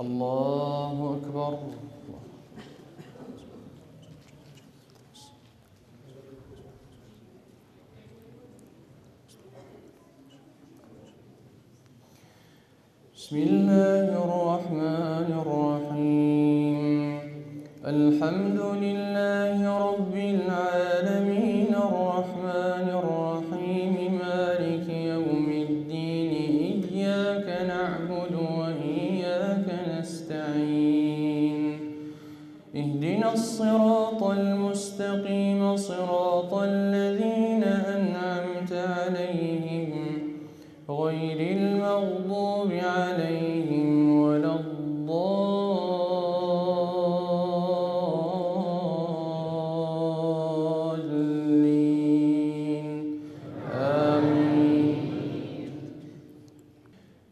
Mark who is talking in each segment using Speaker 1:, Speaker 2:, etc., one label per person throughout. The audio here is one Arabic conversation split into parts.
Speaker 1: الله أكبر. بسم الله الرحمن الرحيم. الحمد لله رب العالمين الرحمن الرحيم مالك يوم الدين إياك نعبد وإياك نستعين اهدنا الصراط المستقيم صراط الذين أنعمت عليهم غير المغضوب عليهم ولا الضالين آمين.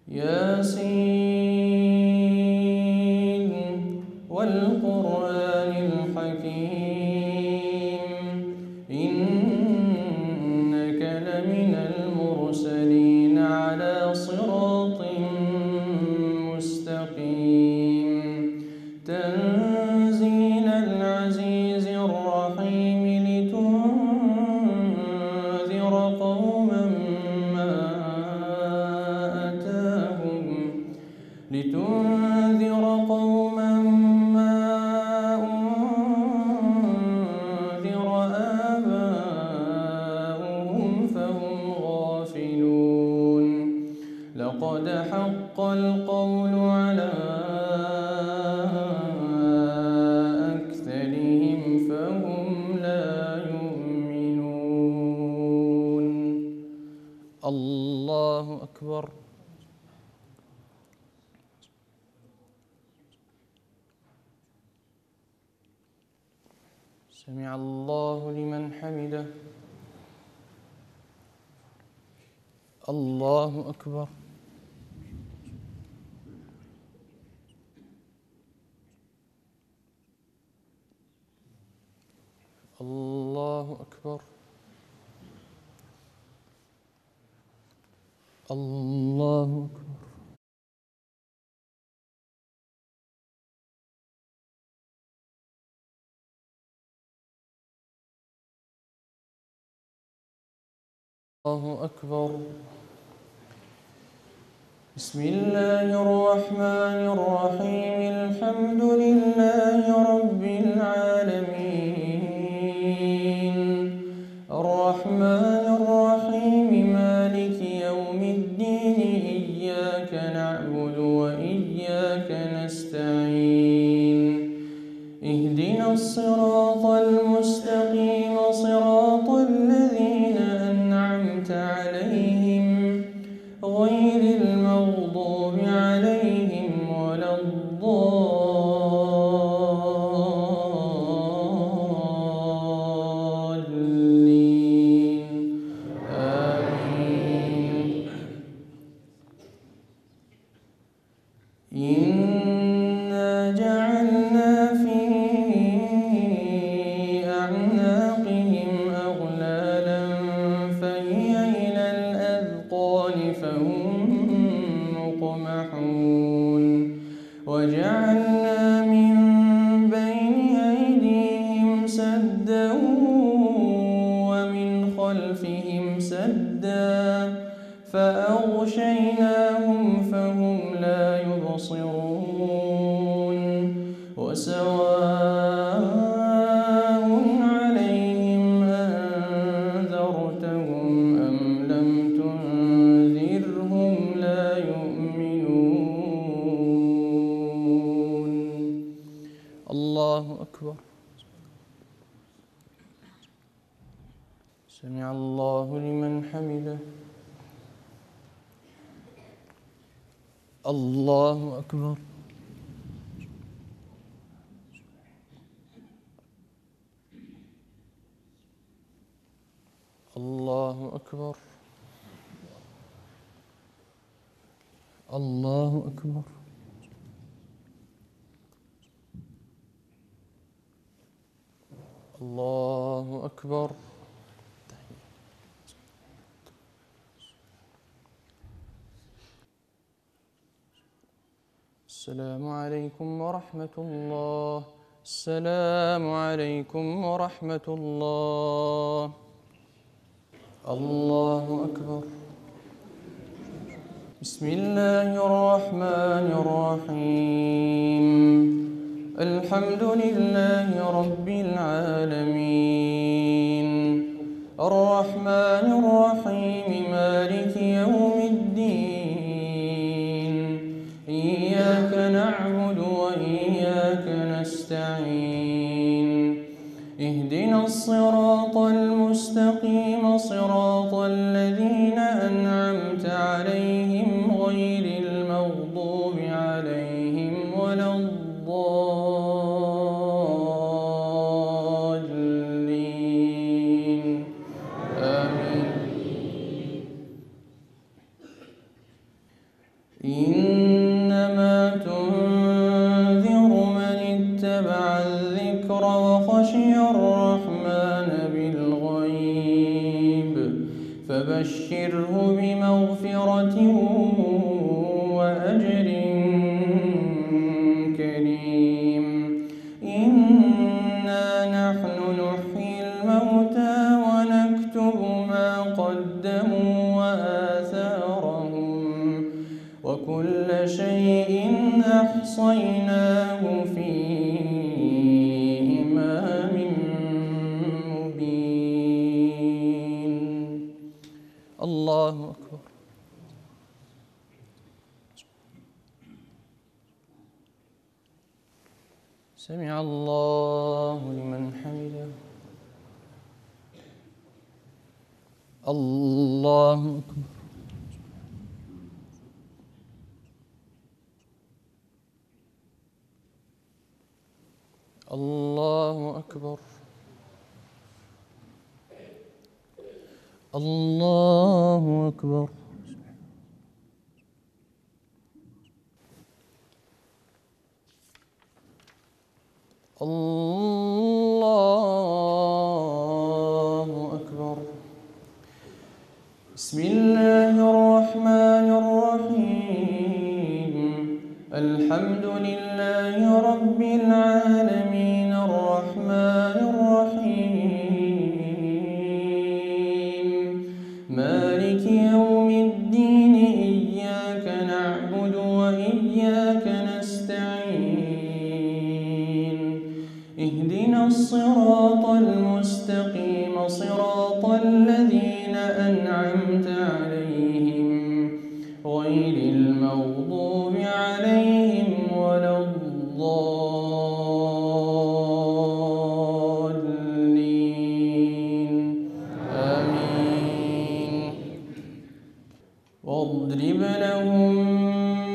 Speaker 1: ياسين والقرآن الحكيم إنك لمن المرسلين على صراط مستقيم تنزيل العزيز الرحيم لتنذر قوما ما أنذر آباؤهم فهم غافلون لقد حق القول على أكثرهم فهم لا يؤمنون. الله أكبر. سمع الله لمن حمده. الله أكبر. الله أكبر. الله أكبر. الله أكبر. بسم الله الرحمن الرحيم. الحمد لله رب العالمين الرحمن الرحيم مالك يوم الدين إياك نعبد وإياك نستعين اهدنا الصراط المستقيم صراط الذين أنعمت عليهم غير المغضوب عليهم ولا الضالين آمين. إنا جعلنا في أعناقهم أغلالا فهي إلى الأذقان فهم مقمحون وجعلنا من بين أيديهم سدا ومن خلفهم سدا فأغشيناهم فهم لا يبصرون وسواء عليهم أنذرتهم أم لم تنذرهم لا يؤمنون. الله أكبر. سمع الله لمن حمده. الله أكبر. الله أكبر. الله أكبر. الله أكبر. السلام عليكم ورحمة الله. السلام عليكم ورحمة الله. الله أكبر. بسم الله الرحمن الرحيم. الحمد لله رب العالمين، الرحمن الرحيم، مالك يوم الدين. إياك نعبد وإياك نستعين. اهدنا الصراط المستقيم، صراط الذين أنعمت عليهم غير المغضوب عليهم ولا الضالين. آمين. إنما تنذر من اتبع الذكر وخشي الرحمن بالغيب، فبشره بمغفرة وأجر كريم. إنا نحن نحيي الموتى ونكتب ما قدموا وآثارهم، وكل شيء أحصيناه في إمام مبين. الله أكبر. سمع الله لمن حمده. الله أكبر. الله أكبر. الله أكبر. الله أكبر. بسم الله الرحمن الرحيم. الحمد لله رب العالمين، الرحمن الرحيم، مالك يوم الدين. إياك نعبد وإياك نستعين. اهدنا الصراط المستقيم، صراط الذين أنعمت عليهم غير المغضوب عليهم ولا الضالين. آمين. واضرب لهم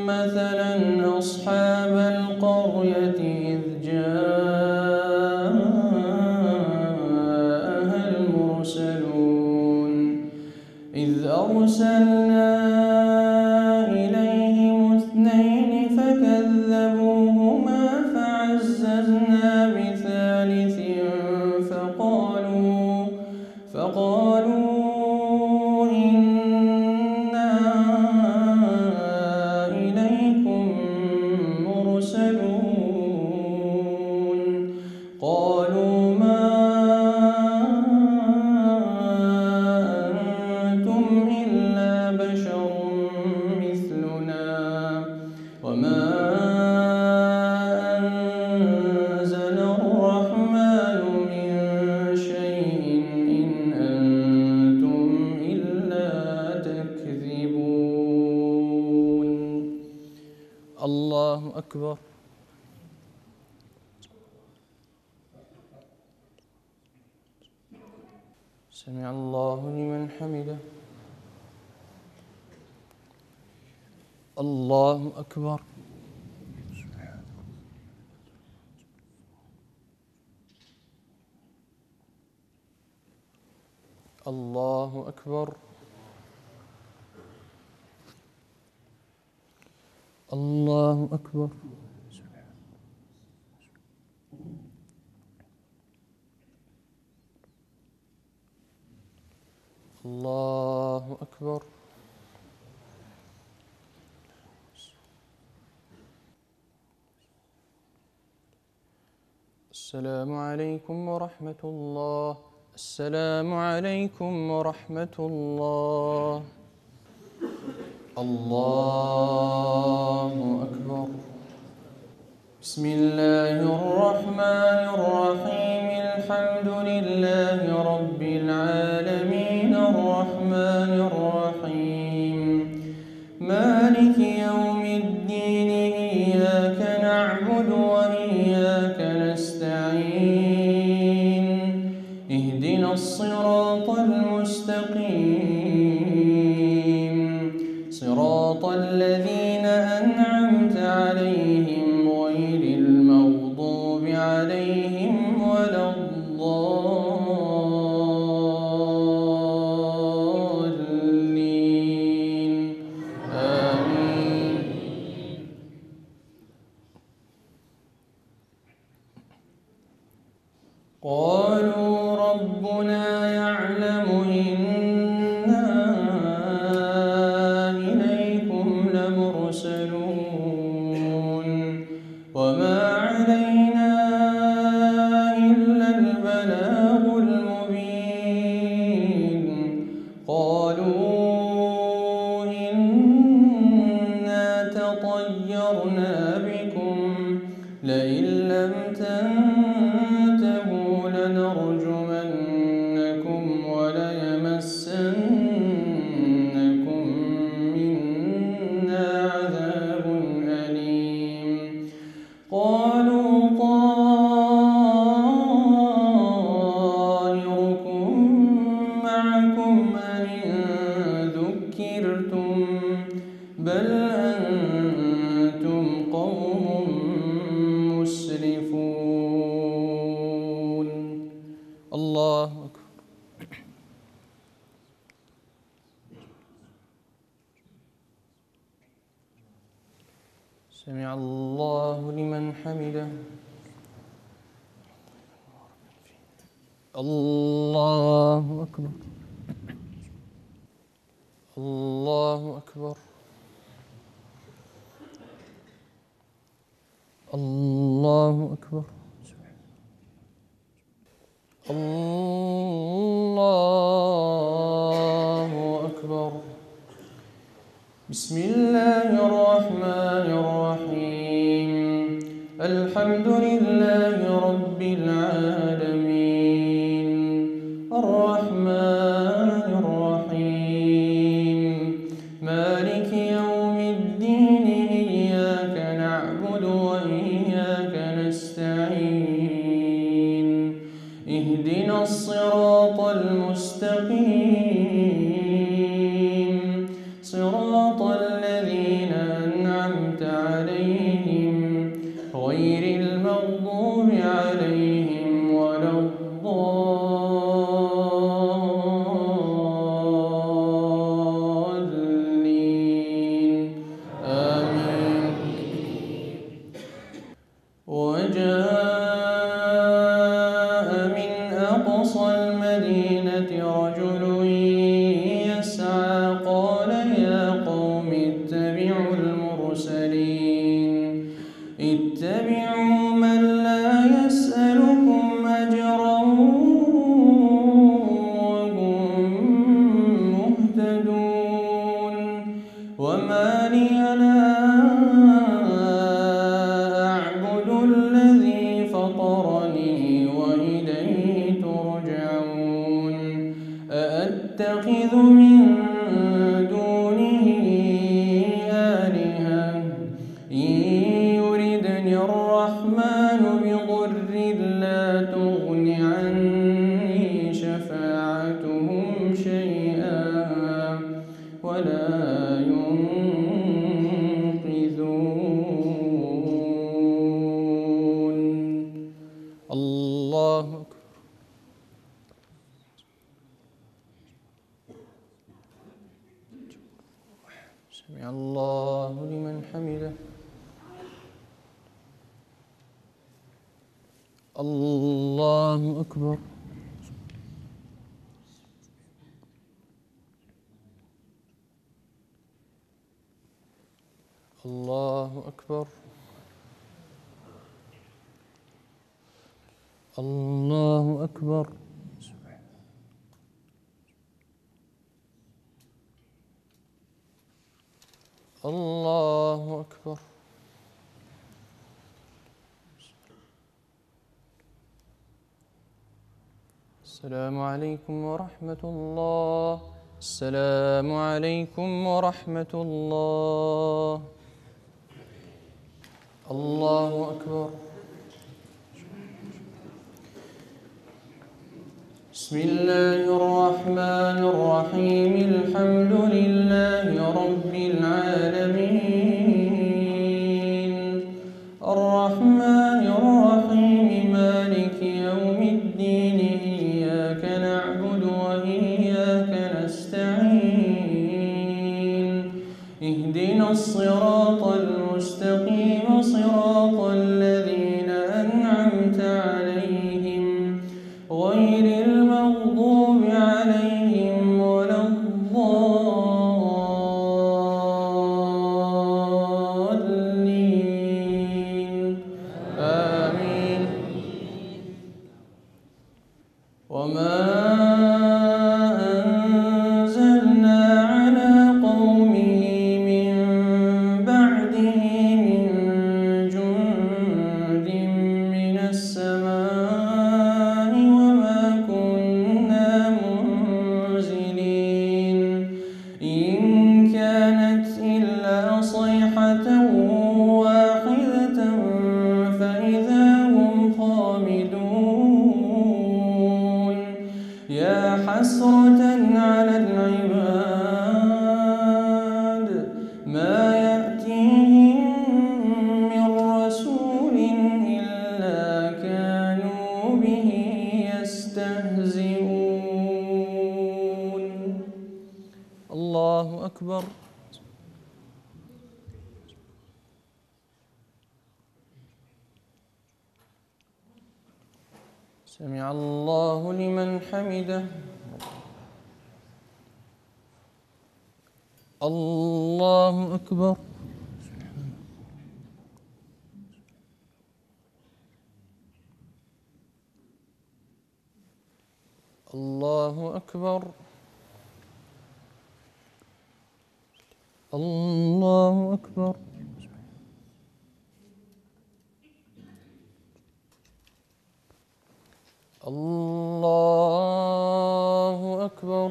Speaker 1: مثلا أصحاب القرية إذ جاءها المرسلون. إذ أرسلنا إليهم اثنين فكذبوهما فعززنا بثالث فقالوا إنا إليكم مرسلون. قالوا ما أنتم إلا بشر مثلنا، وما أنزل الرحمن من شيء إن أنتم إلا تكذبون. الله أكبر. سمع الله لمن حمده. الله أكبر. الله أكبر. الله أكبر. الله أكبر. السلام عليكم ورحمة الله. السلام عليكم ورحمة الله. الله أكبر. بسم الله الرحمن الرحيم. الحمد لله رب العالمين الرحمن الرحيم مالك يوم الدين إياك نعبد وإياك نستعين اهدنا الصراط المستقيم صراط الذين أنعمت عليهم غير المغضوب عليهم ولا الضالين آمين. قالوا ربنا يعلم إنا إليكم لمرسلون وما علينا إلا البلاغ المبين. قالوا إنا تطيرنا بكم لئن لم تنتهوا لنرجمنكم وليمسنكم منا عذاب أليم. قالوا طائركم معكم أئن ذكرتم بل أنتم قوم مسرفون. الله أكبر. سمع الله لمن حمده. الله أكبر. الله أكبر. الله أكبر. الله أكبر. بسم الله الرحمن الرحيم. الحمد لله رب العالمين الرحمن الرحيم مالك يوم الدين إياك نعبد وإياك نستعين اهدنا الصراط المستقيم صراط الذين أنعمت عليهم غير المغضوب عليهم ولا الضالين آمين. وجاء من أقصى المدينة رجل يسعى قال يا قوم اتبعوا المرسلين اتبعوا من لا يسألكم أجرا وهم مهتدون. وما لي لا أعبد الذي فطرني وإليه ترجعون. أأتخذ من دونه آلهة إن يردني الرحمن بضر لا تغن عني شفاعتهم شيئا ولا ينقذون. الله أكبر. سمع الله لمن حمده. الله أكبر. الله أكبر. الله أكبر. الله أكبر. السلام عليكم ورحمة الله. السلام عليكم ورحمة الله. الله أكبر. بسم الله الرحمن الرحيم. الحمد لله رب العالمين. الرحمن الرحيم مالك يوم الدين. إياك نعبد وإياك نستعين. اهدنا الصراط المستقيم صراط الذين أنعمت عليهم غير المغضوب عليهم ولا الضالين. آمين. وما أنزلنا على قومه من بعده من جند من السماء وما كنا منزلين. إن كانت إلا صيحة واحدة فإذا هم خامدون. يا حسرة على العباد ما يأتيهم من رسول إلا كانوا به يستهزئون. الله أكبر. سمع الله لمن حمده. الله أكبر. الله أكبر. الله أكبر. الله أكبر.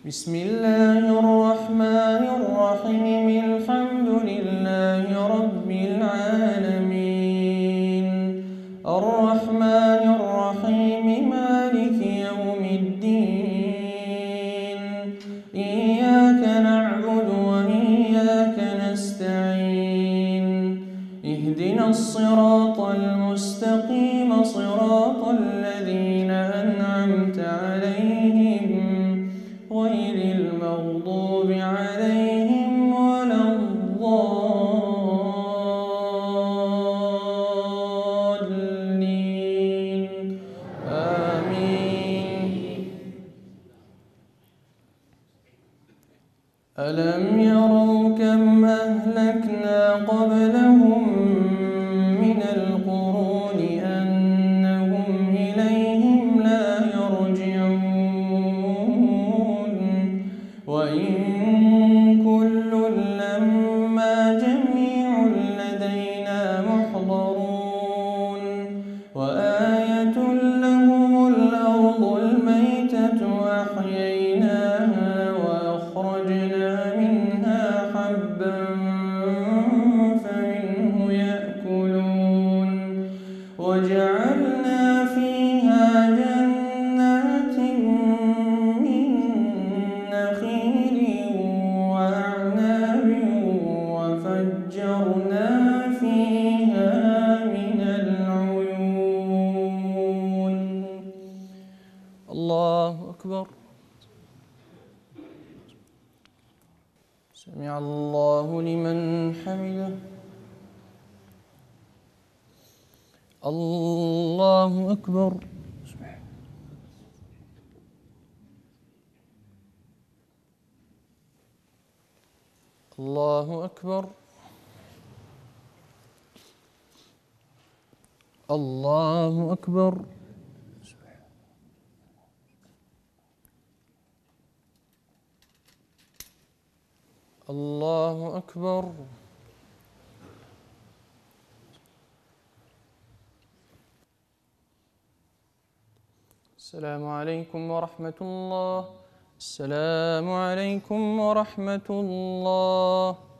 Speaker 1: بسم الله الرحمن الرحيم. الحمد لله رب العالمين. الرحمن الرحيم مالك يوم الدين. إياك نعبد وإياك نستعين. اهدنا الصراط المستقيم صراط الذين أنعمت عليهم غير المغضوب عليهم ولا الضالين. آمين. ألم يروا كم أهلكنا قبلهم من القرون أنهم إليهم لا يرجعون. وإن كل لما جميع لدينا محضرون. وآية لهم الأرض الميتة أحييناها وأخرجنا منها حبا فمنه يأكلون. وجعلنا فيها جنات من نخيل وأعناب وفجرنا فيها من العيون. الله أكبر. سمع الله لمن حمده. الله أكبر. الله أكبر. الله أكبر. الله أكبر. السلام عليكم ورحمة الله. السلام عليكم ورحمة الله.